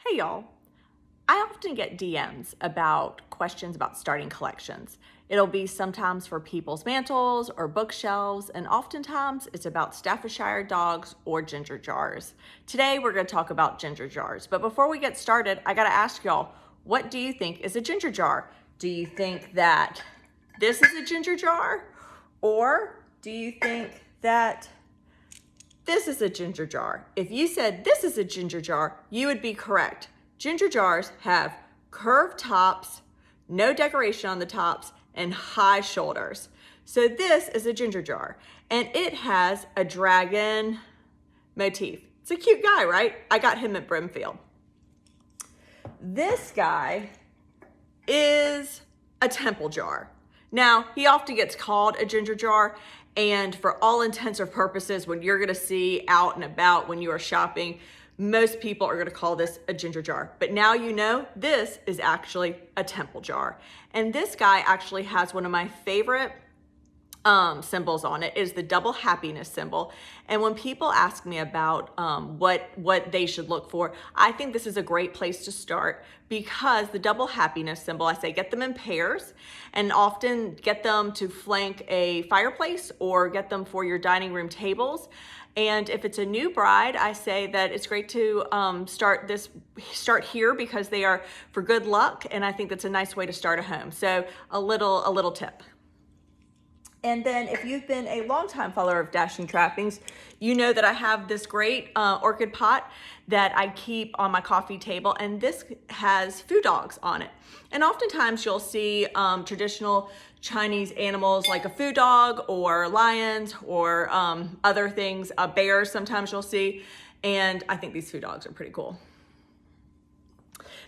Hey y'all, I often get DMs about questions about starting collections. It'll be sometimes for people's mantles or bookshelves, and oftentimes it's about Staffordshire dogs or ginger jars. Today we're going to talk about ginger jars, but before we get started, I got to ask y'all, what do you think is a ginger jar? Do you think that this is a ginger jar? Or do you think that this is a ginger jar? If you said this is a ginger jar, you would be correct. Ginger jars have curved tops, no decoration on the tops, and high shoulders. So this is a ginger jar, and it has a dragon motif. It's a cute guy, right? I got him at Brimfield. This guy is a temple jar. Now, he often gets called a ginger jar, and for all intents or purposes, when you're gonna see out and about when you are shopping, most people are gonna call this a ginger jar. But now you know this is actually a temple jar. And this guy actually has one of my favorite symbols on it. Is the double happiness symbol. And when people ask me about what they should look for, I think this is a great place to start, because the double happiness symbol, I say get them in pairs, and often get them to flank a fireplace or get them for your dining room tables. And if it's a new bride, I say that it's great to start here, because they are for good luck, and I think that's a nice way to start a home. So a little tip. And then if you've been a longtime follower of Dashing Trappings, you know that I have this great orchid pot that I keep on my coffee table, and this has food dogs on it. And oftentimes you'll see traditional Chinese animals like a food dog or lions or other things, bears sometimes you'll see, and I think these food dogs are pretty cool.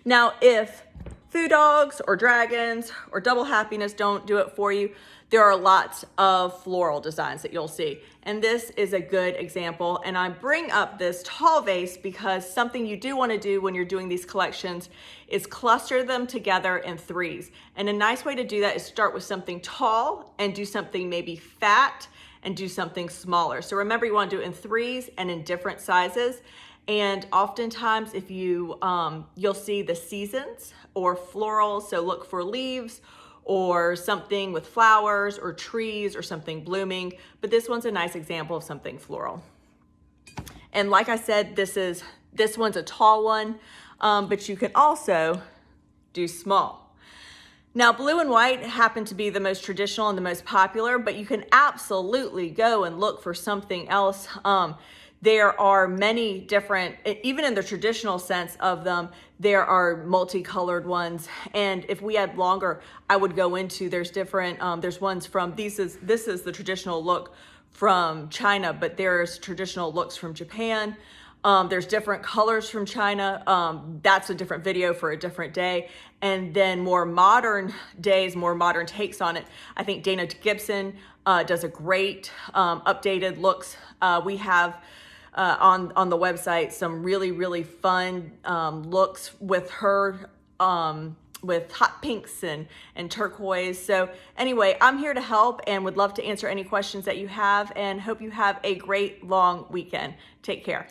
Now, if food dogs or dragons or double happiness don't do it for you, there are lots of floral designs that you'll see. And this is a good example. And I bring up this tall vase because something you do want to do when you're doing these collections is cluster them together in threes. And a nice way to do that is start with something tall and do something maybe fat and do something smaller. So remember, you want to do it in threes and in different sizes. And oftentimes if you'll see the seasons or florals, so look for leaves or something with flowers or trees or something blooming, but this one's a nice example of something floral. And like I said, this one's a tall one, but you can also do small. Now, blue and white happen to be the most traditional and the most popular, but you can absolutely go and look for something else. There are many different, even in the traditional sense of them, there are multicolored ones. And if we had longer, I would go into, there's different, there's ones from, this is the traditional look from China, but there's traditional looks from Japan. There's different colors from China. That's a different video for a different day. And then more modern days, more modern takes on it. I think Dana Gibson does a great updated looks. We have on the website some really fun looks with her with hot pinks and turquoise. So anyway, I'm here to help and would love to answer any questions that you have, and hope you have a great long weekend. Take care.